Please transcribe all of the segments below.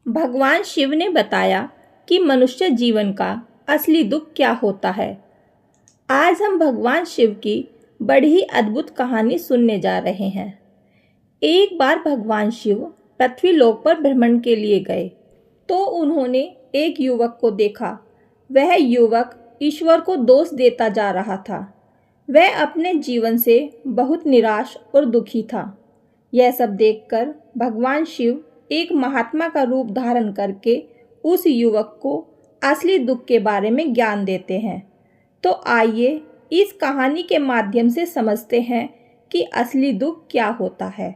भगवान शिव ने बताया कि मनुष्य जीवन का असली दुख क्या होता है। आज हम भगवान शिव की बड़ी ही अद्भुत कहानी सुनने जा रहे हैं। एक बार भगवान शिव पृथ्वी लोक पर भ्रमण के लिए गए तो उन्होंने एक युवक को देखा। वह युवक ईश्वर को दोष देता जा रहा था। वह अपने जीवन से बहुत निराश और दुखी था। यह सब देखकर भगवान शिव एक महात्मा का रूप धारण करके उस युवक को असली दुख के बारे में ज्ञान देते हैं। तो आइए इस कहानी के माध्यम से समझते हैं कि असली दुख क्या होता है।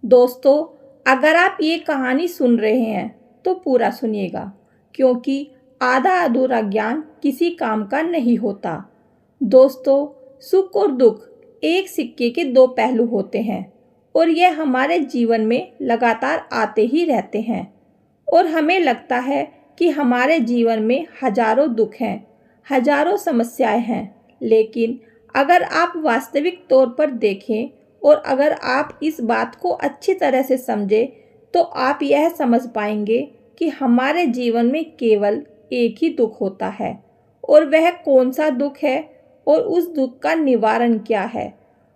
दोस्तों, अगर आप ये कहानी सुन रहे हैं तो पूरा सुनिएगा, क्योंकि आधा अधूरा ज्ञान किसी काम का नहीं होता। दोस्तों, सुख और दुख एक सिक्के के दो पहलू होते हैं और यह हमारे जीवन में लगातार आते ही रहते हैं। और हमें लगता है कि हमारे जीवन में हजारों दुख हैं, हजारों समस्याएं हैं, लेकिन अगर आप वास्तविक तौर पर देखें और अगर आप इस बात को अच्छी तरह से समझें तो आप यह समझ पाएंगे कि हमारे जीवन में केवल एक ही दुख होता है। और वह कौन सा दुख है और उस दुख का निवारण क्या है,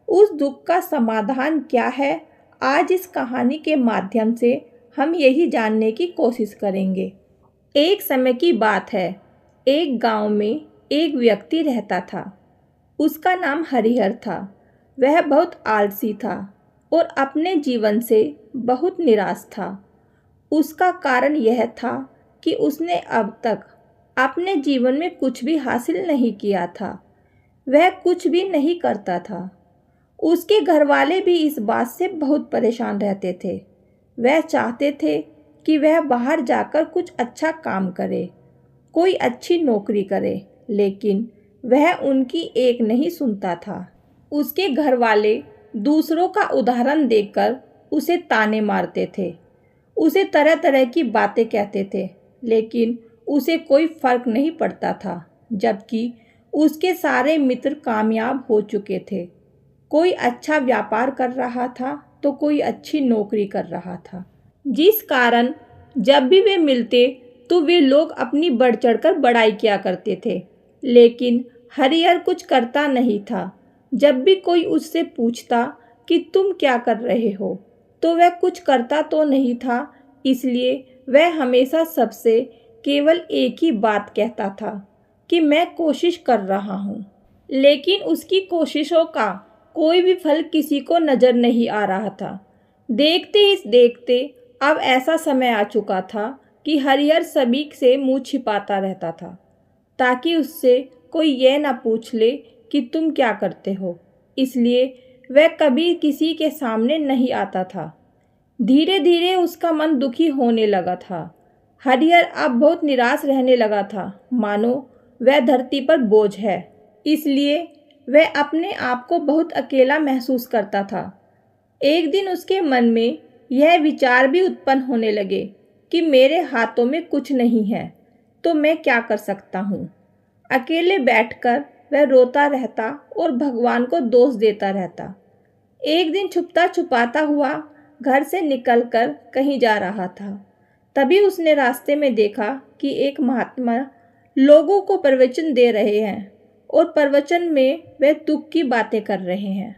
उस दुख का समाधान क्या है, आज इस कहानी के माध्यम से हम यही जानने की कोशिश करेंगे। एक समय की बात है। एक गांव में एक व्यक्ति रहता था। उसका नाम हरिहर था। वह बहुत आलसी था और अपने जीवन से बहुत निराश था। उसका कारण यह था कि उसने अब तक अपने जीवन में कुछ भी हासिल नहीं किया था। वह कुछ भी नहीं करता था। उसके घरवाले भी इस बात से बहुत परेशान रहते थे। वह चाहते थे कि वह बाहर जाकर कुछ अच्छा काम करे, कोई अच्छी नौकरी करे, लेकिन वह उनकी एक नहीं सुनता था। उसके घरवाले दूसरों का उदाहरण देखकर उसे ताने मारते थे, उसे तरह तरह की बातें कहते थे, लेकिन उसे कोई फर्क नहीं पड़ता था। जबकि उसके सारे मित्र कामयाब हो चुके थे। कोई अच्छा व्यापार कर रहा था तो कोई अच्छी नौकरी कर रहा था, जिस कारण जब भी वे मिलते तो वे लोग अपनी बढ़ चढ़कर बड़ाई किया करते थे। लेकिन हरिहर कुछ करता नहीं था। जब भी कोई उससे पूछता कि तुम क्या कर रहे हो, तो वह कुछ करता तो नहीं था। इसलिए वह हमेशा सबसे केवल एक ही बात कहता था कि मैं कोशिश कर रहा हूँ। लेकिन उसकी कोशिशों का कोई भी फल किसी को नज़र नहीं आ रहा था। देखते ही देखते अब ऐसा समय आ चुका था कि हरिहर सभी से मुंह छिपाता रहता था, ताकि उससे कोई यह ना पूछ ले कि तुम क्या करते हो। इसलिए वह कभी किसी के सामने नहीं आता था। धीरे धीरे उसका मन दुखी होने लगा था। हरिहर अब बहुत निराश रहने लगा था, मानो वह धरती पर बोझ है। इसलिए वह अपने आप को बहुत अकेला महसूस करता था। एक दिन उसके मन में यह विचार भी उत्पन्न होने लगे कि मेरे हाथों में कुछ नहीं है तो मैं क्या कर सकता हूँ। अकेले बैठकर वह रोता रहता और भगवान को दोष देता रहता। एक दिन छुपता छुपाता हुआ घर से निकलकर कहीं जा रहा था। तभी उसने रास्ते में देखा कि एक महात्मा लोगों को प्रवचन दे रहे हैं और प्रवचन में वे दुख की बातें कर रहे हैं।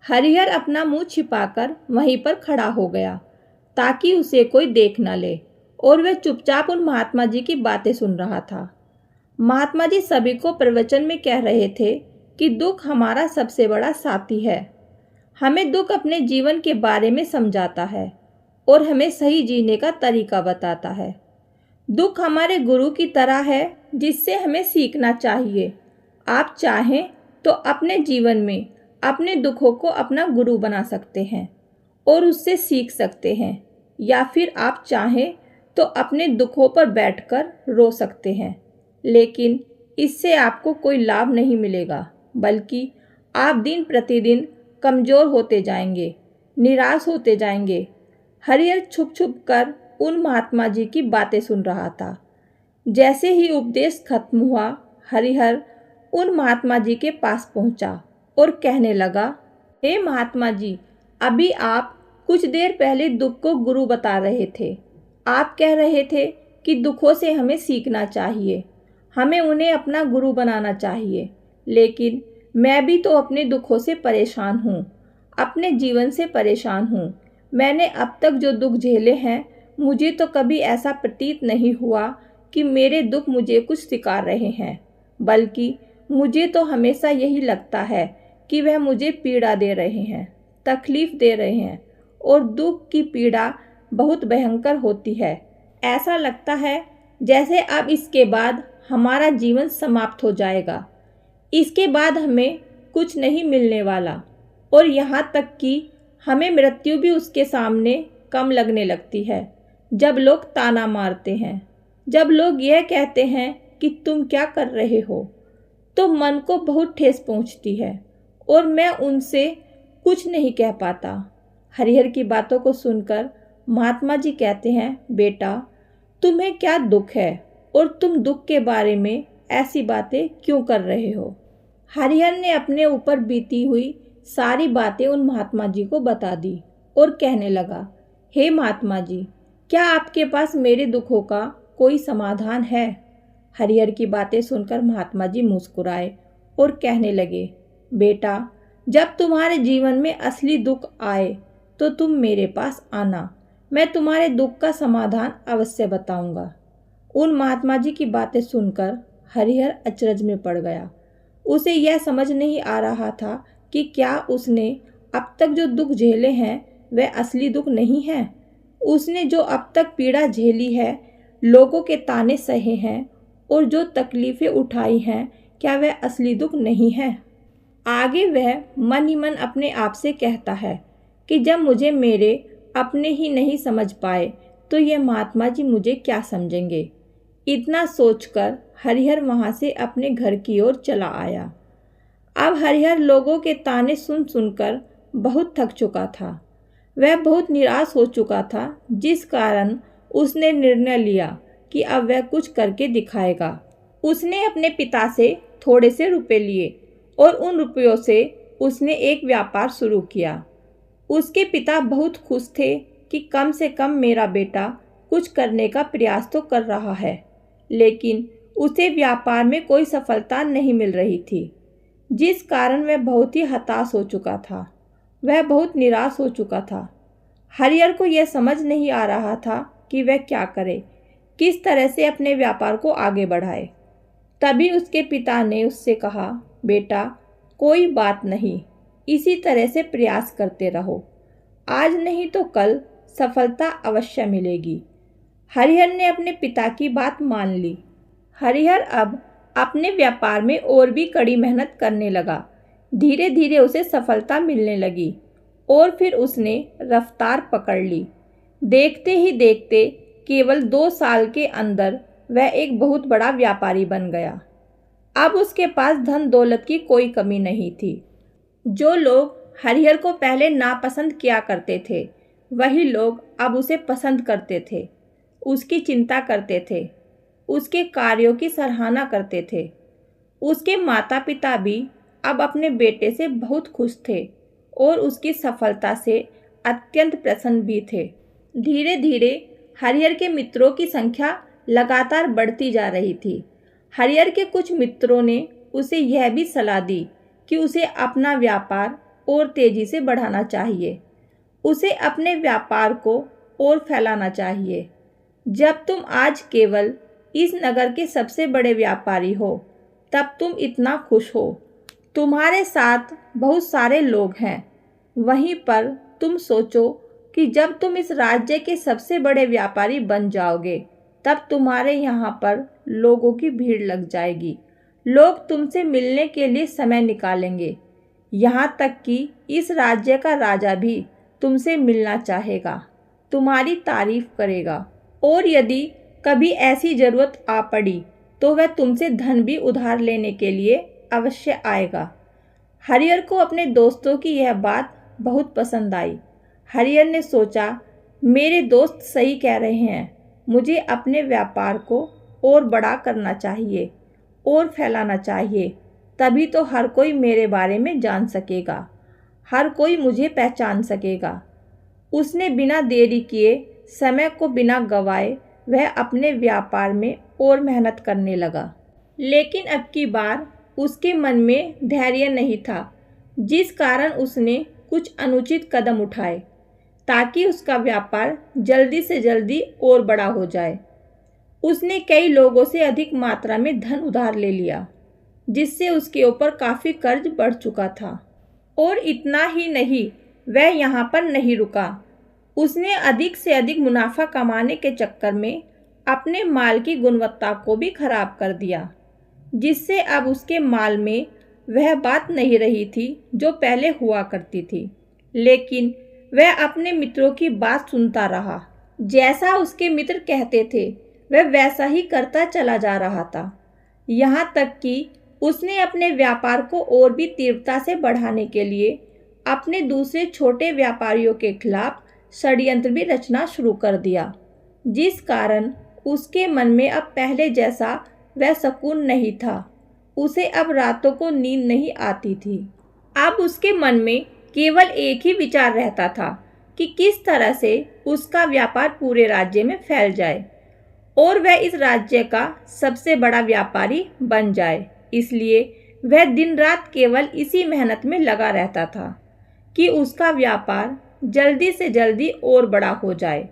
हरिहर अपना मुंह छिपाकर वहीं पर खड़ा हो गया ताकि उसे कोई देख न ले, और वह चुपचाप उन महात्मा जी की बातें सुन रहा था। महात्मा जी सभी को प्रवचन में कह रहे थे कि दुख हमारा सबसे बड़ा साथी है। हमें दुख अपने जीवन के बारे में समझाता है और हमें सही जीने का तरीका बताता है। दुख हमारे गुरु की तरह है जिससे हमें सीखना चाहिए। आप चाहें तो अपने जीवन में अपने दुखों को अपना गुरु बना सकते हैं और उससे सीख सकते हैं, या फिर आप चाहें तो अपने दुखों पर बैठकर रो सकते हैं, लेकिन इससे आपको कोई लाभ नहीं मिलेगा, बल्कि आप दिन प्रतिदिन कमज़ोर होते जाएंगे, निराश होते जाएंगे। हरिहर छुप छुप कर उन महात्मा जी की बातें सुन रहा था। जैसे ही उपदेश खत्म हुआ, हरिहर उन महात्मा जी के पास पहुंचा और कहने लगा, हे महात्मा जी, अभी आप कुछ देर पहले दुख को गुरु बता रहे थे। आप कह रहे थे कि दुखों से हमें सीखना चाहिए, हमें उन्हें अपना गुरु बनाना चाहिए, लेकिन मैं भी तो अपने दुखों से परेशान हूँ, अपने जीवन से परेशान हूँ। मैंने अब तक जो दुख झेले हैं, मुझे तो कभी ऐसा प्रतीत नहीं हुआ कि मेरे दुख मुझे कुछ सिखा रहे हैं, बल्कि मुझे तो हमेशा यही लगता है कि वह मुझे पीड़ा दे रहे हैं, तकलीफ़ दे रहे हैं। और दुख की पीड़ा बहुत भयंकर होती है। ऐसा लगता है जैसे अब इसके बाद हमारा जीवन समाप्त हो जाएगा, इसके बाद हमें कुछ नहीं मिलने वाला, और यहाँ तक कि हमें मृत्यु भी उसके सामने कम लगने लगती है। जब लोग ताना मारते हैं, जब लोग यह कहते हैं कि तुम क्या कर रहे हो, तो मन को बहुत ठेस पहुँचती है और मैं उनसे कुछ नहीं कह पाता। हरिहर की बातों को सुनकर महात्मा जी कहते हैं, बेटा तुम्हें क्या दुख है और तुम दुख के बारे में ऐसी बातें क्यों कर रहे हो। हरिहर ने अपने ऊपर बीती हुई सारी बातें उन महात्मा जी को बता दी और कहने लगा, हे महात्मा जी, क्या आपके पास मेरे दुखों का कोई समाधान है। हरिहर की बातें सुनकर महात्मा जी मुस्कुराए और कहने लगे, बेटा जब तुम्हारे जीवन में असली दुख आए तो तुम मेरे पास आना, मैं तुम्हारे दुख का समाधान अवश्य बताऊंगा। उन महात्मा जी की बातें सुनकर हरिहर अचरज में पड़ गया। उसे यह समझ नहीं आ रहा था कि क्या उसने अब तक जो दुख झेले हैं वह असली दुख नहीं है। उसने जो अब तक पीड़ा झेली है, लोगों के ताने सहे हैं और जो तकलीफ़ें उठाई हैं, क्या वह असली दुख नहीं है। आगे वह मन ही मन अपने आप से कहता है कि जब मुझे मेरे अपने ही नहीं समझ पाए तो ये महात्मा जी मुझे क्या समझेंगे। इतना सोचकर हरिहर वहाँ से अपने घर की ओर चला आया। अब हरिहर लोगों के ताने सुन सुनकर बहुत थक चुका था। वह बहुत निराश हो चुका था, जिस कारण उसने निर्णय लिया कि अब वह कुछ करके दिखाएगा। उसने अपने पिता से थोड़े से रुपए लिए और उन रुपयों से उसने एक व्यापार शुरू किया। उसके पिता बहुत खुश थे कि कम से कम मेरा बेटा कुछ करने का प्रयास तो कर रहा है, लेकिन उसे व्यापार में कोई सफलता नहीं मिल रही थी, जिस कारण वह बहुत ही हताश हो चुका था। वह बहुत निराश हो चुका था। हरिहर को यह समझ नहीं आ रहा था कि वह क्या करे, किस तरह से अपने व्यापार को आगे बढ़ाए। तभी उसके पिता ने उससे कहा, बेटा कोई बात नहीं, इसी तरह से प्रयास करते रहो, आज नहीं तो कल सफलता अवश्य मिलेगी। हरिहर ने अपने पिता की बात मान ली। हरिहर अब अपने व्यापार में और भी कड़ी मेहनत करने लगा। धीरे धीरे उसे सफलता मिलने लगी और फिर उसने रफ्तार पकड़ ली। देखते ही देखते केवल 2 साल के अंदर वह एक बहुत बड़ा व्यापारी बन गया। अब उसके पास धन दौलत की कोई कमी नहीं थी। जो लोग हरिहर को पहले नापसंद किया करते थे, वही लोग अब उसे पसंद करते थे, उसकी चिंता करते थे, उसके कार्यों की सराहना करते थे। उसके माता पिता भी अब अपने बेटे से बहुत खुश थे और उसकी सफलता से अत्यंत प्रसन्न भी थे। धीरे धीरे हरिहर के मित्रों की संख्या लगातार बढ़ती जा रही थी। हरिहर के कुछ मित्रों ने उसे यह भी सलाह दी कि उसे अपना व्यापार और तेजी से बढ़ाना चाहिए, उसे अपने व्यापार को और फैलाना चाहिए। जब तुम आज केवल इस नगर के सबसे बड़े व्यापारी हो, तब तुम इतना खुश हो, तुम्हारे साथ बहुत सारे लोग हैं। वहीं पर तुम सोचो कि जब तुम इस राज्य के सबसे बड़े व्यापारी बन जाओगे, तब तुम्हारे यहाँ पर लोगों की भीड़ लग जाएगी। लोग तुमसे मिलने के लिए समय निकालेंगे। यहाँ तक कि इस राज्य का राजा भी तुमसे मिलना चाहेगा, तुम्हारी तारीफ करेगा, और यदि कभी ऐसी ज़रूरत आ पड़ी तो वह तुमसे धन भी उधार लेने के लिए अवश्य आएगा। हरिहर को अपने दोस्तों की यह बात बहुत पसंद आई। हरिहर ने सोचा, मेरे दोस्त सही कह रहे हैं, मुझे अपने व्यापार को और बड़ा करना चाहिए और फैलाना चाहिए, तभी तो हर कोई मेरे बारे में जान सकेगा, हर कोई मुझे पहचान सकेगा। उसने बिना देरी किए समय को बिना गंवाए वह अपने व्यापार में और मेहनत करने लगा। लेकिन अब की बार उसके मन में धैर्य नहीं था, जिस कारण उसने कुछ अनुचित कदम उठाए ताकि उसका व्यापार जल्दी से जल्दी और बड़ा हो जाए। उसने कई लोगों से अधिक मात्रा में धन उधार ले लिया, जिससे उसके ऊपर काफ़ी कर्ज बढ़ चुका था। और इतना ही नहीं, वह यहाँ पर नहीं रुका। उसने अधिक से अधिक मुनाफा कमाने के चक्कर में अपने माल की गुणवत्ता को भी खराब कर दिया, जिससे अब उसके माल में वह बात नहीं रही थी जो पहले हुआ करती थी। लेकिन वह अपने मित्रों की बात सुनता रहा। जैसा उसके मित्र कहते थे वह वैसा ही करता चला जा रहा था। यहाँ तक कि उसने अपने व्यापार को और भी तीव्रता से बढ़ाने के लिए अपने दूसरे छोटे व्यापारियों के खिलाफ षड्यंत्र भी रचना शुरू कर दिया, जिस कारण उसके मन में अब पहले जैसा वह सुकून नहीं था। उसे अब रातों को नींद नहीं आती थी। अब उसके मन में केवल एक ही विचार रहता था कि किस तरह से उसका व्यापार पूरे राज्य में फैल जाए और वह इस राज्य का सबसे बड़ा व्यापारी बन जाए। इसलिए वह दिन रात केवल इसी मेहनत में लगा रहता था कि उसका व्यापार जल्दी से जल्दी और बड़ा हो जाए।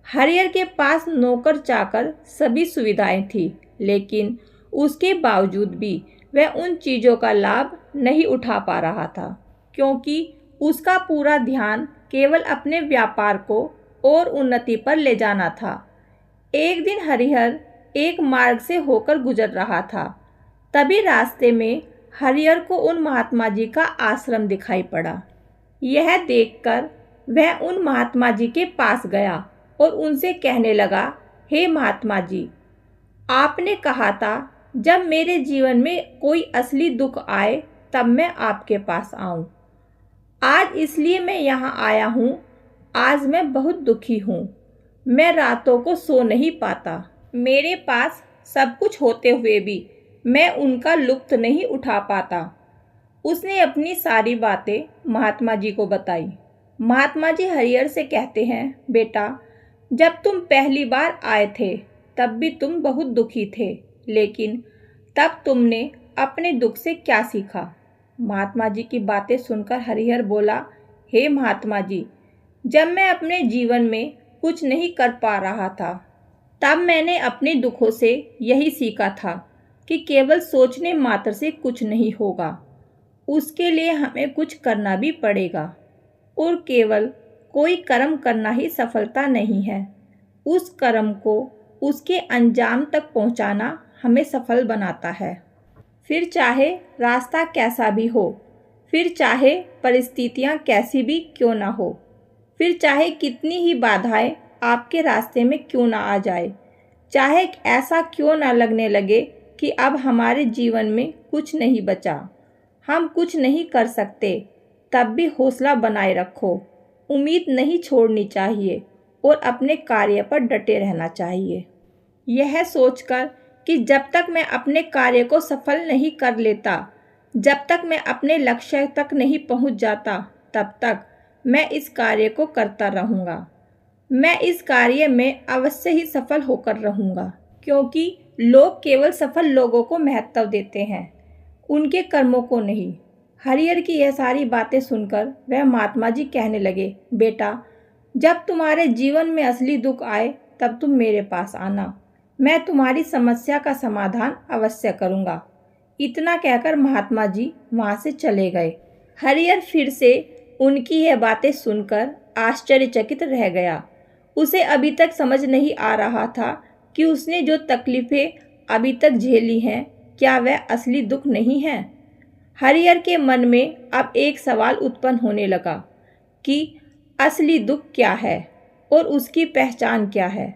हरियर के पास नौकर चाकर सभी सुविधाएं थी, लेकिन उसके बावजूद भी वह उन चीज़ों का लाभ नहीं उठा पा रहा था, क्योंकि उसका पूरा ध्यान केवल अपने व्यापार को और उन्नति पर ले जाना था। एक दिन हरिहर एक मार्ग से होकर गुजर रहा था। तभी रास्ते में हरिहर को उन महात्मा जी का आश्रम दिखाई पड़ा। यह देखकर वह उन महात्मा जी के पास गया और उनसे कहने लगा, हे महात्मा जी, आपने कहा था जब मेरे जीवन में कोई असली दुख आए तब मैं आपके पास आऊं। आज इसलिए मैं यहाँ आया हूँ। आज मैं बहुत दुखी हूँ। मैं रातों को सो नहीं पाता। मेरे पास सब कुछ होते हुए भी मैं उनका लुत्फ नहीं उठा पाता। उसने अपनी सारी बातें महात्मा जी को बताई। महात्मा जी हरिहर से कहते हैं, बेटा, जब तुम पहली बार आए थे तब भी तुम बहुत दुखी थे, लेकिन तब तुमने अपने दुख से क्या सीखा? महात्मा जी की बातें सुनकर हरिहर बोला, हे महात्मा जी, जब मैं अपने जीवन में कुछ नहीं कर पा रहा था तब मैंने अपने दुखों से यही सीखा था कि केवल सोचने मात्र से कुछ नहीं होगा, उसके लिए हमें कुछ करना भी पड़ेगा। और केवल कोई कर्म करना ही सफलता नहीं है, उस कर्म को उसके अंजाम तक पहुंचाना हमें सफल बनाता है। फिर चाहे रास्ता कैसा भी हो, फिर चाहे परिस्थितियां कैसी भी क्यों ना हो, फिर चाहे कितनी ही बाधाएं आपके रास्ते में क्यों ना आ जाए, चाहे ऐसा क्यों ना लगने लगे कि अब हमारे जीवन में कुछ नहीं बचा, हम कुछ नहीं कर सकते, तब भी हौसला बनाए रखो। उम्मीद नहीं छोड़नी चाहिए और अपने कार्य पर डटे रहना चाहिए। यह सोचकर कि जब तक मैं अपने कार्य को सफल नहीं कर लेता, जब तक मैं अपने लक्ष्य तक नहीं पहुंच जाता, तब तक मैं इस कार्य को करता रहूँगा। मैं इस कार्य में अवश्य ही सफल होकर रहूँगा, क्योंकि लोग केवल सफल लोगों को महत्व देते हैं, उनके कर्मों को नहीं। हरिहर की यह सारी बातें सुनकर वह महात्मा जी कहने लगे, बेटा, जब तुम्हारे जीवन में असली दुख आए तब तुम मेरे पास आना, मैं तुम्हारी समस्या का समाधान अवश्य करूँगा। इतना कहकर महात्मा जी वहाँ से चले गए। हरिहर फिर से उनकी यह बातें सुनकर आश्चर्यचकित रह गया। उसे अभी तक समझ नहीं आ रहा था कि उसने जो तकलीफ़ें अभी तक झेली हैं, क्या वह असली दुख नहीं है। हरिहर के मन में अब एक सवाल उत्पन्न होने लगा कि असली दुख क्या है और उसकी पहचान क्या है,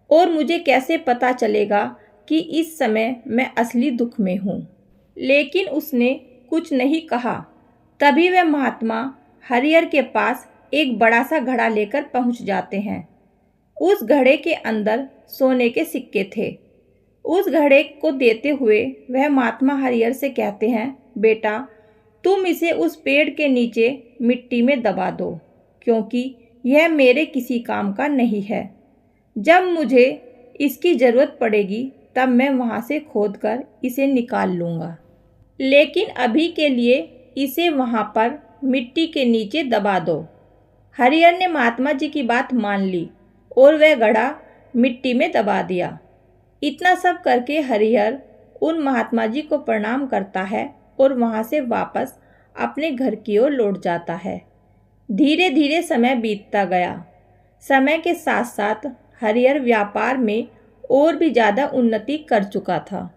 और मुझे कैसे पता चलेगा कि इस समय मैं असली दुख में हूँ। लेकिन उसने कुछ नहीं कहा। तभी वह महात्मा हरिहर के पास एक बड़ा सा घड़ा लेकर पहुँच जाते हैं। उस घड़े के अंदर सोने के सिक्के थे। उस घड़े को देते हुए वह महात्मा हरिहर से कहते हैं, बेटा, तुम इसे उस पेड़ के नीचे मिट्टी में दबा दो, क्योंकि यह मेरे किसी काम का नहीं है। जब मुझे इसकी ज़रूरत पड़ेगी तब मैं वहाँ से खोदकर इसे निकाल लूँगा, लेकिन अभी के लिए इसे वहाँ पर मिट्टी के नीचे दबा दो। हरिहर ने महात्मा जी की बात मान ली और वह घड़ा मिट्टी में दबा दिया। इतना सब करके हरिहर उन महात्मा जी को प्रणाम करता है और वहाँ से वापस अपने घर की ओर लौट जाता है। धीरे धीरे समय बीतता गया। समय के साथ साथ हरिहर व्यापार में और भी ज़्यादा उन्नति कर चुका था,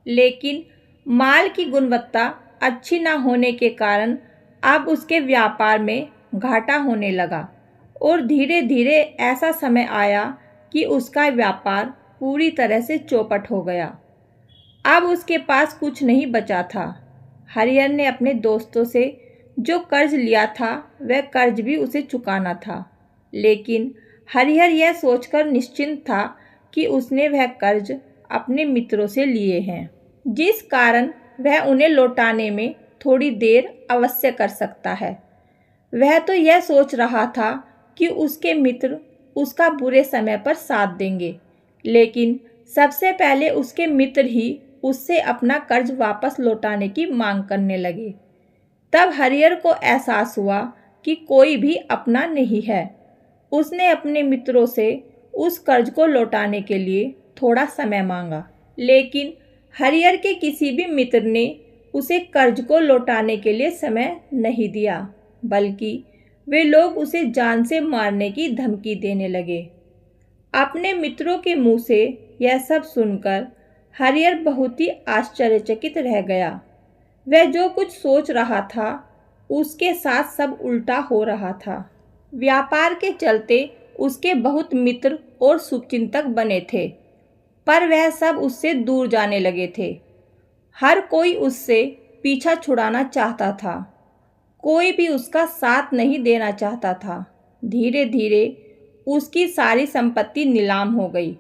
लेकिन माल की गुणवत्ता अच्छी न होने के कारण अब उसके व्यापार में घाटा होने लगा और धीरे धीरे ऐसा समय आया कि उसका व्यापार पूरी तरह से चौपट हो गया। अब उसके पास कुछ नहीं बचा था। हरिहर ने अपने दोस्तों से जो कर्ज लिया था वह कर्ज भी उसे चुकाना था, लेकिन हरिहर यह सोचकर निश्चिंत था कि उसने वह कर्ज अपने मित्रों से लिए हैं, जिस कारण वह उन्हें लौटाने में थोड़ी देर अवश्य कर सकता है। वह तो यह सोच रहा था कि उसके मित्र उसका बुरे समय पर साथ देंगे, लेकिन सबसे पहले उसके मित्र ही उससे अपना कर्ज वापस लौटाने की मांग करने लगे। तब हरिहर को एहसास हुआ कि कोई भी अपना नहीं है। उसने अपने मित्रों से उस कर्ज को लौटाने के लिए थोड़ा समय मांगा, लेकिन हरिहर के किसी भी मित्र ने उसे कर्ज को लौटाने के लिए समय नहीं दिया, बल्कि वे लोग उसे जान से मारने की धमकी देने लगे। अपने मित्रों के मुंह से यह सब सुनकर हरिहर बहुत ही आश्चर्यचकित रह गया। वह जो कुछ सोच रहा था उसके साथ सब उल्टा हो रहा था। व्यापार के चलते उसके बहुत मित्र और शुभचिंतक बने थे, पर वह सब उससे दूर जाने लगे थे। हर कोई उससे पीछा छुड़ाना चाहता था, कोई भी उसका साथ नहीं देना चाहता था। धीरे धीरे उसकी सारी संपत्ति नीलाम हो गई।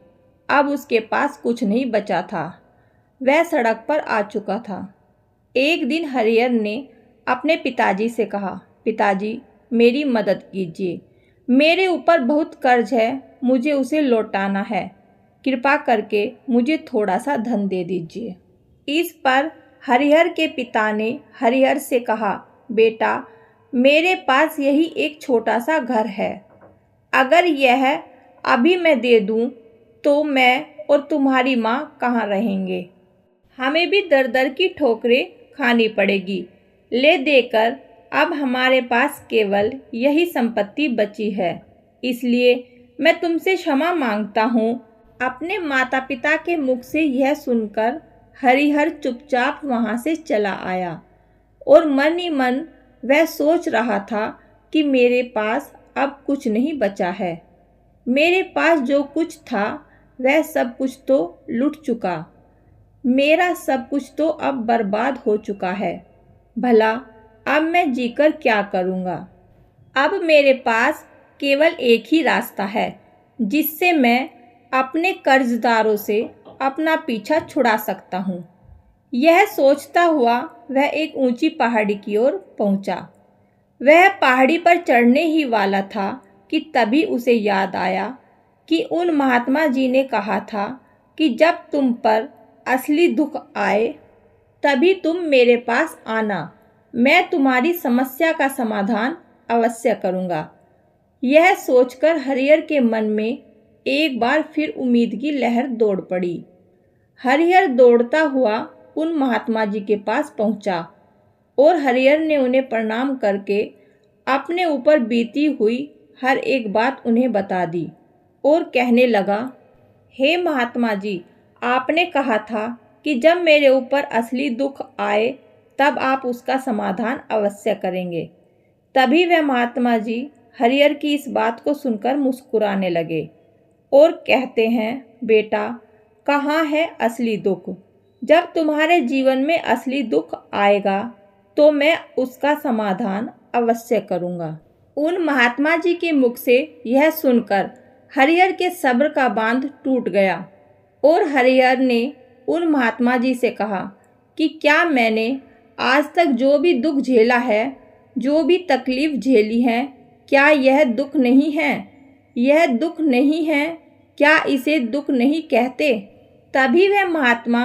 अब उसके पास कुछ नहीं बचा था। वह सड़क पर आ चुका था। एक दिन हरिहर ने अपने पिताजी से कहा, पिताजी मेरी मदद कीजिए, मेरे ऊपर बहुत कर्ज है, मुझे उसे लौटाना है, कृपा करके मुझे थोड़ा सा धन दे दीजिए। इस पर हरिहर के पिता ने हरिहर से कहा, बेटा मेरे पास यही एक छोटा सा घर है, अगर यह अभी मैं दे दूं तो मैं और तुम्हारी माँ कहाँ रहेंगे, हमें भी दर दर की ठोकरें खानी पड़ेगी। ले देकर अब हमारे पास केवल यही संपत्ति बची है, इसलिए मैं तुमसे क्षमा मांगता हूँ। अपने माता पिता के मुख से यह सुनकर हरिहर चुपचाप वहाँ से चला आया और मन ही मन वह सोच रहा था कि मेरे पास अब कुछ नहीं बचा है। मेरे पास जो कुछ था वह सब कुछ तो लुट चुका, मेरा सब कुछ तो अब बर्बाद हो चुका है। भला अब मैं जीकर क्या करूँगा। अब मेरे पास केवल एक ही रास्ता है जिससे मैं अपने कर्जदारों से अपना पीछा छुड़ा सकता हूँ। यह सोचता हुआ वह एक ऊंची पहाड़ी की ओर पहुँचा। वह पहाड़ी पर चढ़ने ही वाला था कि तभी उसे याद आया कि उन महात्मा जी ने कहा था कि जब तुम पर असली दुख आए तभी तुम मेरे पास आना, मैं तुम्हारी समस्या का समाधान अवश्य करूँगा। यह सोचकर हरिहर के मन में एक बार फिर उम्मीद की लहर दौड़ पड़ी। हरिहर दौड़ता हुआ उन महात्मा जी के पास पहुँचा और हरिहर ने उन्हें प्रणाम करके अपने ऊपर बीती हुई हर एक बात उन्हें बता दी और कहने लगा, हे महात्मा जी, आपने कहा था कि जब मेरे ऊपर असली दुख आए तब आप उसका समाधान अवश्य करेंगे। तभी वह महात्मा जी हरिहर की इस बात को सुनकर मुस्कुराने लगे और कहते हैं, बेटा कहाँ है असली दुख। जब तुम्हारे जीवन में असली दुख आएगा तो मैं उसका समाधान अवश्य करूँगा। उन महात्मा जी के मुख से यह सुनकर हरिहर के सब्र का बांध टूट गया और हरिहर ने उन महात्मा जी से कहा कि क्या मैंने आज तक जो भी दुख झेला है, जो भी तकलीफ झेली है, क्या यह दुख नहीं है? यह दुख नहीं है, क्या इसे दुख नहीं कहते? तभी वह महात्मा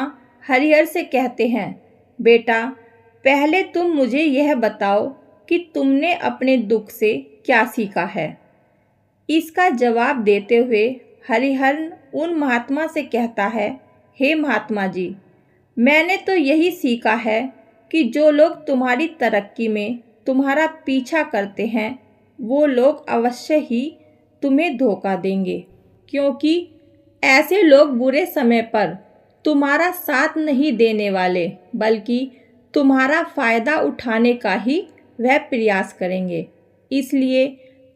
हरिहर से कहते हैं, बेटा, पहले तुम मुझे यह बताओ कि तुमने अपने दुख से क्या सीखा है। इसका जवाब देते हुए हरिहर उन महात्मा से कहता है, हे महात्मा जी, मैंने तो यही सीखा है कि जो लोग तुम्हारी तरक्की में तुम्हारा पीछा करते हैं वो लोग अवश्य ही तुम्हें धोखा देंगे, क्योंकि ऐसे लोग बुरे समय पर तुम्हारा साथ नहीं देने वाले बल्कि तुम्हारा फ़ायदा उठाने का ही वह प्रयास करेंगे। इसलिए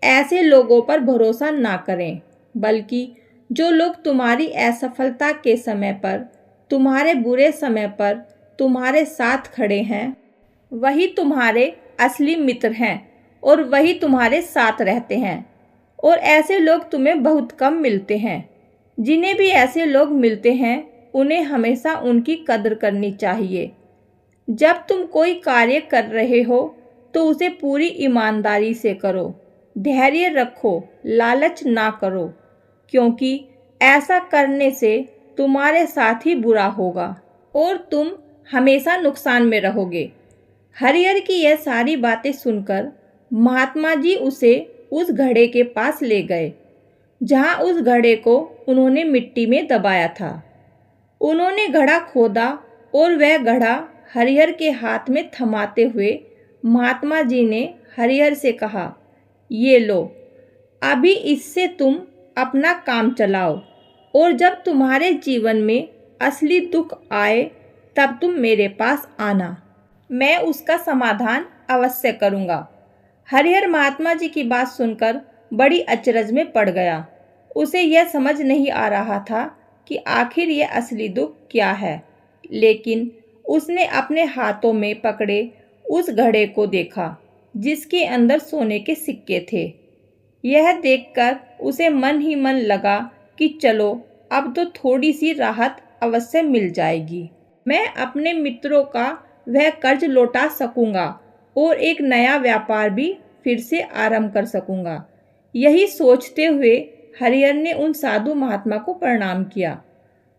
ऐसे लोगों पर भरोसा ना करें, बल्कि जो लोग तुम्हारी असफलता के समय पर, तुम्हारे बुरे समय पर तुम्हारे साथ खड़े हैं, वही तुम्हारे असली मित्र हैं और वही तुम्हारे साथ रहते हैं। और ऐसे लोग तुम्हें बहुत कम मिलते हैं। जिन्हें भी ऐसे लोग मिलते हैं उन्हें हमेशा उनकी कदर करनी चाहिए। जब तुम कोई कार्य कर रहे हो तो उसे पूरी ईमानदारी से करो, धैर्य रखो, लालच ना करो, क्योंकि ऐसा करने से तुम्हारे साथ ही बुरा होगा और तुम हमेशा नुकसान में रहोगे। हरिहर की यह सारी बातें सुनकर महात्मा जी उसे उस घड़े के पास ले गए जहाँ उस घड़े को उन्होंने मिट्टी में दबाया था। उन्होंने घड़ा खोदा और वह घड़ा हरिहर के हाथ में थमाते हुए महात्मा जी ने हरिहर से कहा, ये लो, अभी इससे तुम अपना काम चलाओ और जब तुम्हारे जीवन में असली दुख आए तब तुम मेरे पास आना, मैं उसका समाधान अवश्य करूँगा। हरिहर महात्मा जी की बात सुनकर बड़ी अचरज में पड़ गया। उसे यह समझ नहीं आ रहा था कि आखिर यह असली दुख क्या है, लेकिन उसने अपने हाथों में पकड़े उस घड़े को देखा जिसके अंदर सोने के सिक्के थे। यह देखकर उसे मन ही मन लगा कि चलो अब तो थोड़ी सी राहत अवश्य मिल जाएगी। मैं अपने मित्रों का वह कर्ज लौटा सकूंगा और एक नया व्यापार भी फिर से आरंभ कर सकूंगा। यही सोचते हुए हरिहर ने उन साधु महात्मा को प्रणाम किया,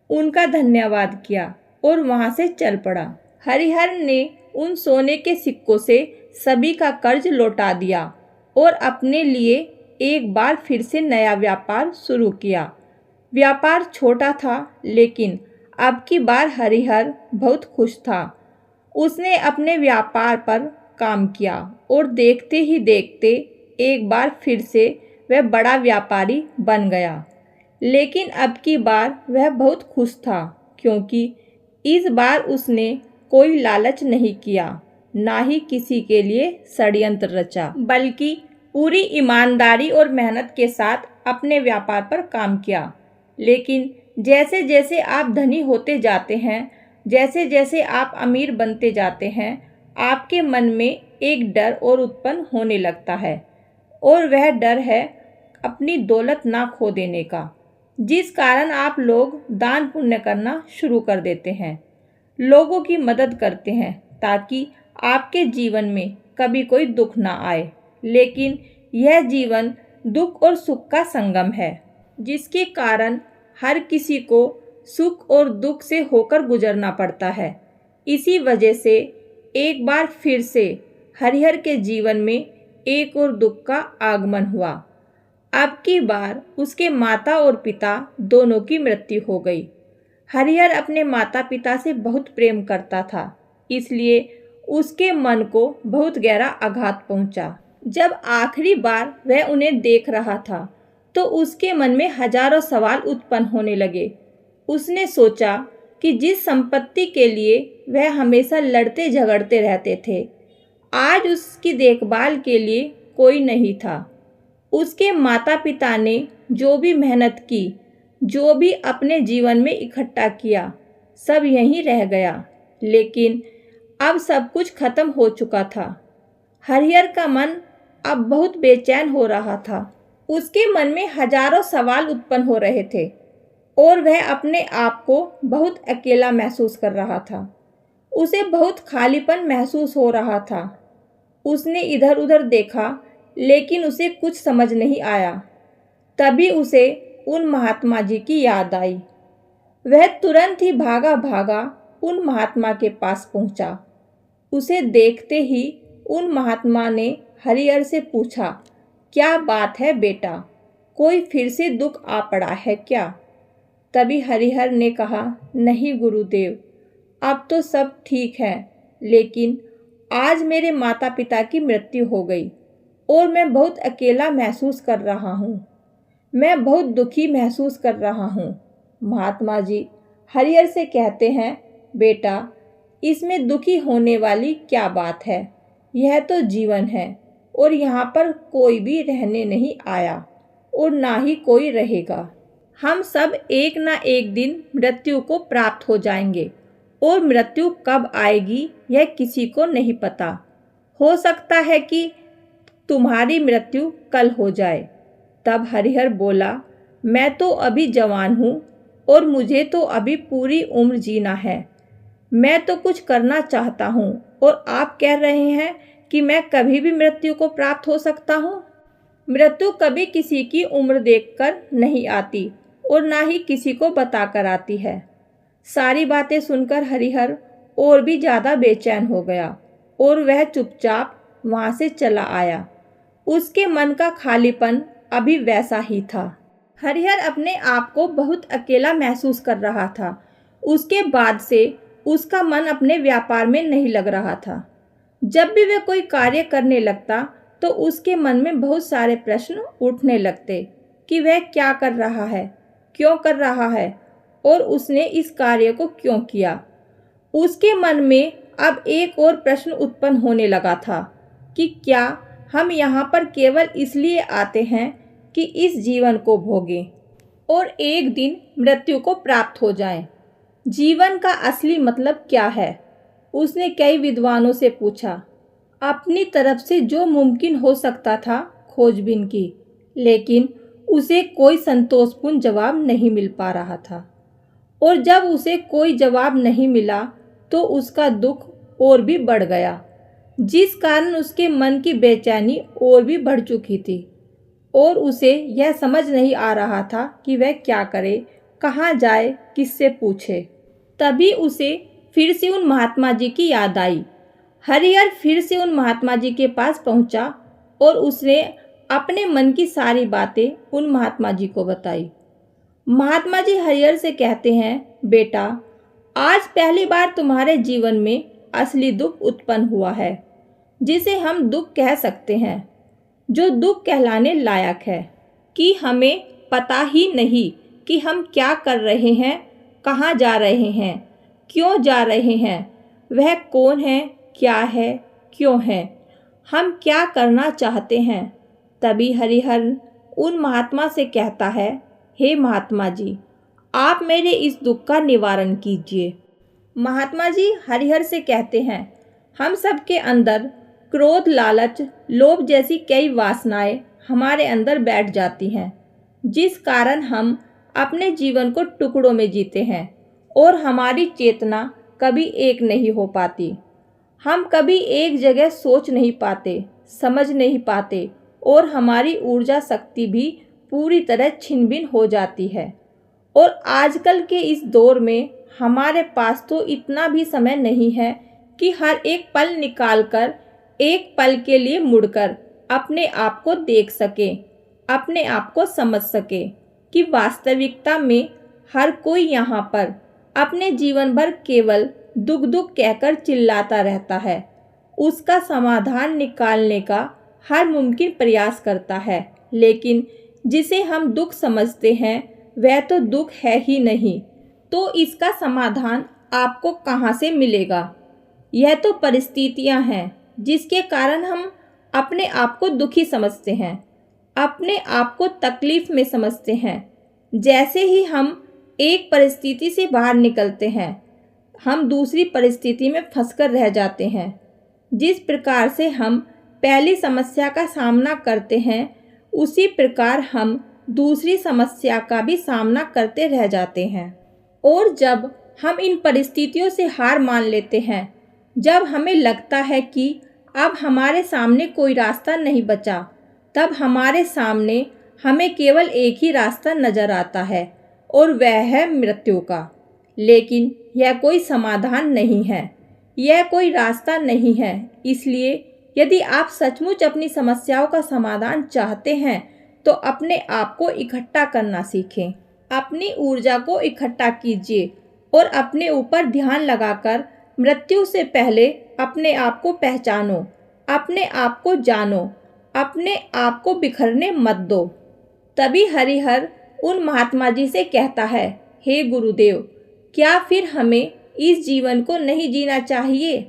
उनका धन्यवाद किया और वहां से चल पड़ा। हरिहर ने उन सोने के सिक्कों से सभी का कर्ज लौटा दिया और अपने लिए एक बार फिर से नया व्यापार शुरू किया। व्यापार छोटा था, लेकिन अब की बार हरिहर बहुत खुश था। उसने अपने व्यापार पर काम किया और देखते ही देखते एक बार फिर से वह बड़ा व्यापारी बन गया। लेकिन अब की बार वह बहुत खुश था, क्योंकि इस बार उसने कोई लालच नहीं किया, ना ही किसी के लिए षड्यंत्र रचा, बल्कि पूरी ईमानदारी और मेहनत के साथ अपने व्यापार पर काम किया। लेकिन जैसे जैसे आप धनी होते जाते हैं, जैसे जैसे आप अमीर बनते जाते हैं, आपके मन में एक डर और उत्पन्न होने लगता है, और वह डर है अपनी दौलत ना खो देने का, जिस कारण आप लोग दान पुण्य करना शुरू कर देते हैं, लोगों की मदद करते हैं ताकि आपके जीवन में कभी कोई दुख ना आए। लेकिन यह जीवन दुख और सुख का संगम है, जिसके कारण हर किसी को सुख और दुख से होकर गुजरना पड़ता है। इसी वजह से एक बार फिर से हरिहर के जीवन में एक और दुख का आगमन हुआ। अब की बार उसके माता और पिता दोनों की मृत्यु हो गई। हरिहर अपने माता पिता से बहुत प्रेम करता था, इसलिए उसके मन को बहुत गहरा आघात पहुंचा। जब आखिरी बार वह उन्हें देख रहा था तो उसके मन में हजारों सवाल उत्पन्न होने लगे। उसने सोचा कि जिस संपत्ति के लिए वह हमेशा लड़ते झगड़ते रहते थे, आज उसकी देखभाल के लिए कोई नहीं था। उसके माता पिता ने जो भी मेहनत की, जो भी अपने जीवन में इकट्ठा किया, सब यहीं रह गया। लेकिन अब सब कुछ खत्म हो चुका था। हरिहर का मन अब बहुत बेचैन हो रहा था। उसके मन में हजारों सवाल उत्पन्न हो रहे थे और वह अपने आप को बहुत अकेला महसूस कर रहा था। उसे बहुत खालीपन महसूस हो रहा था। उसने इधर उधर देखा लेकिन उसे कुछ समझ नहीं आया। तभी उसे उन महात्मा जी की याद आई। वह तुरंत ही भागा भागा उन महात्मा के पास पहुंचा। उसे देखते ही उन महात्मा ने हरिहर से पूछा, क्या बात है बेटा, कोई फिर से दुख आ पड़ा है क्या? तभी हरिहर ने कहा, नहीं गुरुदेव, अब तो सब ठीक है, लेकिन आज मेरे माता पिता की मृत्यु हो गई और मैं बहुत अकेला महसूस कर रहा हूँ। मैं बहुत दुखी महसूस कर रहा हूँ। महात्मा जी हरिहर से कहते हैं, बेटा, इसमें दुखी होने वाली क्या बात है? यह तो जीवन है और यहाँ पर कोई भी रहने नहीं आया और ना ही कोई रहेगा। हम सब एक ना एक दिन मृत्यु को प्राप्त हो जाएंगे और मृत्यु कब आएगी यह किसी को नहीं पता। हो सकता है कि तुम्हारी मृत्यु कल हो जाए। तब हरिहर बोला, मैं तो अभी जवान हूँ और मुझे तो अभी पूरी उम्र जीना है। मैं तो कुछ करना चाहता हूँ और आप कह रहे हैं कि मैं कभी भी मृत्यु को प्राप्त हो सकता हूँ। मृत्यु कभी किसी की उम्र देखकर नहीं आती और ना ही किसी को बताकर आती है। सारी बातें सुनकर हरिहर और भी ज़्यादा बेचैन हो गया और वह चुपचाप वहाँ से चला आया। उसके मन का खालीपन अभी वैसा ही था। हरिहर अपने आप को बहुत अकेला महसूस कर रहा था। उसके बाद से उसका मन अपने व्यापार में नहीं लग रहा था। जब भी वह कोई कार्य करने लगता तो उसके मन में बहुत सारे प्रश्न उठने लगते कि वह क्या कर रहा है, क्यों कर रहा है और उसने इस कार्य को क्यों किया। उसके मन में अब एक और प्रश्न उत्पन्न होने लगा था कि क्या हम यहाँ पर केवल इसलिए आते हैं कि इस जीवन को भोगें और एक दिन मृत्यु को प्राप्त हो जाएं। जीवन का असली मतलब क्या है? उसने कई विद्वानों से पूछा, अपनी तरफ से जो मुमकिन हो सकता था खोजबीन की, लेकिन उसे कोई संतोषपूर्ण जवाब नहीं मिल पा रहा था। और जब उसे कोई जवाब नहीं मिला तो उसका दुख और भी बढ़ गया, जिस कारण उसके मन की बेचैनी और भी बढ़ चुकी थी और उसे यह समझ नहीं आ रहा था कि वह क्या करे, कहाँ जाए, किससे पूछे। तभी उसे फिर से उन महात्मा जी की याद आई। हरिहर फिर से उन महात्मा जी के पास पहुंचा और उसने अपने मन की सारी बातें उन महात्मा जी को बताई। महात्मा जी हरिहर से कहते हैं, बेटा, आज पहली बार तुम्हारे जीवन में असली दुख उत्पन्न हुआ है, जिसे हम दुख कह सकते हैं, जो दुख कहलाने लायक है कि हमें पता ही नहीं कि हम क्या कर रहे हैं, कहाँ जा रहे हैं, क्यों जा रहे हैं, वह कौन है, क्या है, क्यों है, हम क्या करना चाहते हैं। तभी हरिहर उन महात्मा से कहता है, हे महात्मा जी, आप मेरे इस दुख का निवारण कीजिए। महात्मा जी हरिहर से कहते हैं, हम सबके अंदर क्रोध, लालच, लोभ जैसी कई वासनाएं हमारे अंदर बैठ जाती हैं, जिस कारण हम अपने जीवन को टुकड़ों में जीते हैं और हमारी चेतना कभी एक नहीं हो पाती। हम कभी एक जगह सोच नहीं पाते, समझ नहीं पाते और हमारी ऊर्जा शक्ति भी पूरी तरह छिन भिन हो जाती है। और आजकल के इस दौर में हमारे पास तो इतना भी समय नहीं है कि हर एक पल निकालकर एक पल के लिए मुड़कर अपने आप को देख सके, अपने आप को समझ सके कि वास्तविकता में हर कोई यहाँ पर अपने जीवन भर केवल दुख दुख कहकर चिल्लाता रहता है। उसका समाधान निकालने का हर मुमकिन प्रयास करता है, लेकिन जिसे हम दुख समझते हैं वह तो दुख है ही नहीं, तो इसका समाधान आपको कहाँ से मिलेगा? यह तो परिस्थितियाँ हैं जिसके कारण हम अपने आप को दुखी समझते हैं, अपने आप को तकलीफ में समझते हैं। जैसे ही हम एक परिस्थिति से बाहर निकलते हैं, हम दूसरी परिस्थिति में फंसकर रह जाते हैं। जिस प्रकार से हम पहली समस्या का सामना करते हैं, उसी प्रकार हम दूसरी समस्या का भी सामना करते रह जाते हैं। और जब हम इन परिस्थितियों से हार मान लेते हैं, जब हमें लगता है कि अब हमारे सामने कोई रास्ता नहीं बचा, तब हमारे सामने हमें केवल एक ही रास्ता नजर आता है और वह है मृत्यु का। लेकिन यह कोई समाधान नहीं है, यह कोई रास्ता नहीं है। इसलिए यदि आप सचमुच अपनी समस्याओं का समाधान चाहते हैं तो अपने आप को इकट्ठा करना सीखें। अपनी ऊर्जा को इकट्ठा कीजिए और अपने ऊपर ध्यान लगाकर मृत्यु से पहले अपने आप को पहचानो, अपने आप को जानो, अपने आप को बिखरने मत दो। तभी हरिहर उन महात्मा जी से कहता है, हे गुरुदेव, क्या फिर हमें इस जीवन को नहीं जीना चाहिए?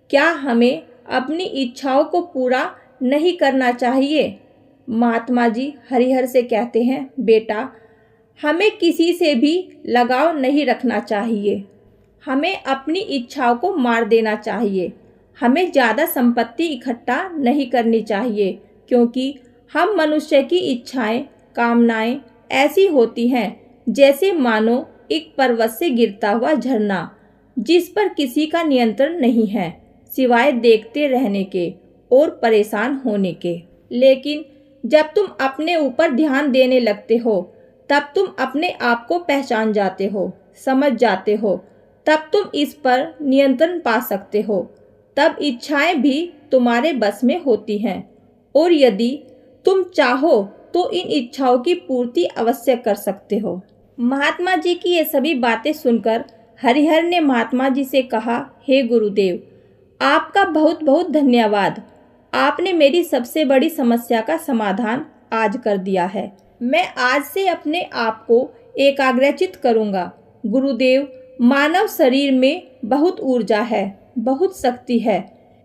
क्या हमें अपनी इच्छाओं को पूरा नहीं करना चाहिए? महात्मा जी हरिहर से कहते हैं, बेटा, हमें किसी से भी लगाव नहीं रखना चाहिए। हमें अपनी इच्छाओं को मार देना चाहिए। हमें ज़्यादा संपत्ति इकट्ठा नहीं करनी चाहिए, क्योंकि हम मनुष्य की इच्छाएं, कामनाएं ऐसी होती हैं जैसे मानो एक पर्वत से गिरता हुआ झरना, जिस पर किसी का नियंत्रण नहीं है सिवाय देखते रहने के और परेशान होने के। लेकिन जब तुम अपने ऊपर ध्यान देने लगते हो, तब तुम अपने आप को पहचान जाते हो, समझ जाते हो, तब तुम इस पर नियंत्रण पा सकते हो। तब इच्छाएं भी तुम्हारे बस में होती हैं और यदि तुम चाहो तो इन इच्छाओं की पूर्ति अवश्य कर सकते हो। महात्मा जी की ये सभी बातें सुनकर हरिहर ने महात्मा जी से कहा, हे गुरुदेव, आपका बहुत बहुत धन्यवाद। आपने मेरी सबसे बड़ी समस्या का समाधान आज कर दिया है। मैं आज से अपने आप को एकाग्रचित करूँगा। गुरुदेव, मानव शरीर में बहुत ऊर्जा है, बहुत शक्ति है,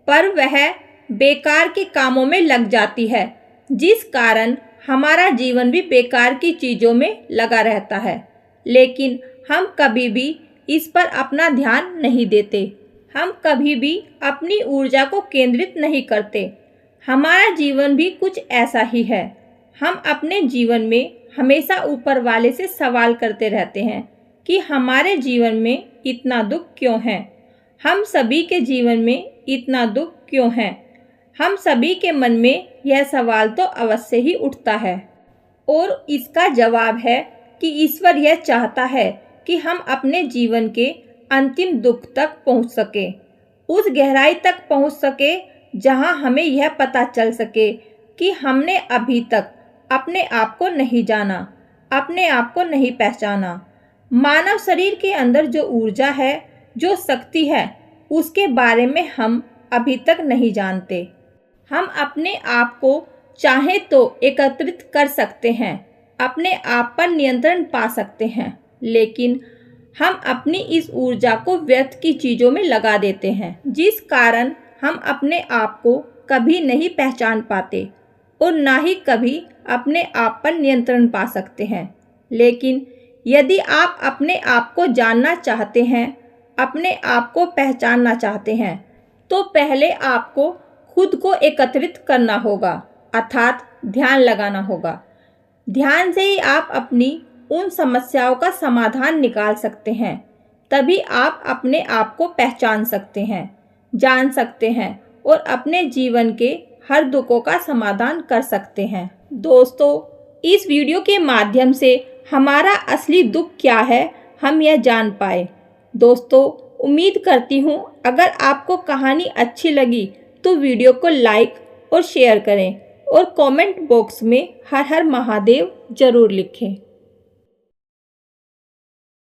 पर वह बेकार के कामों में लग जाती है, जिस कारण हमारा जीवन भी बेकार की चीज़ों में लगा रहता है। लेकिन हम कभी भी इस पर अपना ध्यान नहीं देते। हम कभी भी अपनी ऊर्जा को केंद्रित नहीं करते। हमारा जीवन भी कुछ ऐसा ही है। हम अपने जीवन में हमेशा ऊपर वाले से सवाल करते रहते हैं कि हमारे जीवन में इतना दुख क्यों है, हम सभी के जीवन में इतना दुख क्यों है। हम सभी के मन में यह सवाल तो अवश्य ही उठता है और इसका जवाब है कि ईश्वर यह चाहता है कि हम अपने जीवन के अंतिम दुख तक पहुंच सके, उस गहराई तक पहुंच सके जहां हमें यह पता चल सके कि हमने अभी तक अपने आप को नहीं जाना, अपने आप को नहीं पहचाना। मानव शरीर के अंदर जो ऊर्जा है, जो शक्ति है, उसके बारे में हम अभी तक नहीं जानते। हम अपने आप को चाहे तो एकत्रित कर सकते हैं, अपने आप पर नियंत्रण पा सकते हैं, लेकिन हम अपनी इस ऊर्जा को व्यर्थ की चीज़ों में लगा देते हैं, जिस कारण हम अपने आप को कभी नहीं पहचान पाते और ना ही कभी अपने आप पर नियंत्रण पा सकते हैं। लेकिन यदि आप अपने आप को जानना चाहते हैं, अपने आप को पहचानना चाहते हैं, तो पहले आपको खुद को एकत्रित करना होगा, अर्थात ध्यान लगाना होगा। ध्यान से ही आप अपनी उन समस्याओं का समाधान निकाल सकते हैं। तभी आप अपने आप को पहचान सकते हैं, जान सकते हैं और अपने जीवन के हर दुखों का समाधान कर सकते हैं। दोस्तों, इस वीडियो के माध्यम से हमारा असली दुख क्या है हम यह जान पाए। दोस्तों, उम्मीद करती हूँ अगर आपको कहानी अच्छी लगी तो वीडियो को लाइक और शेयर करें और कमेंट बॉक्स में हर हर महादेव जरूर लिखें।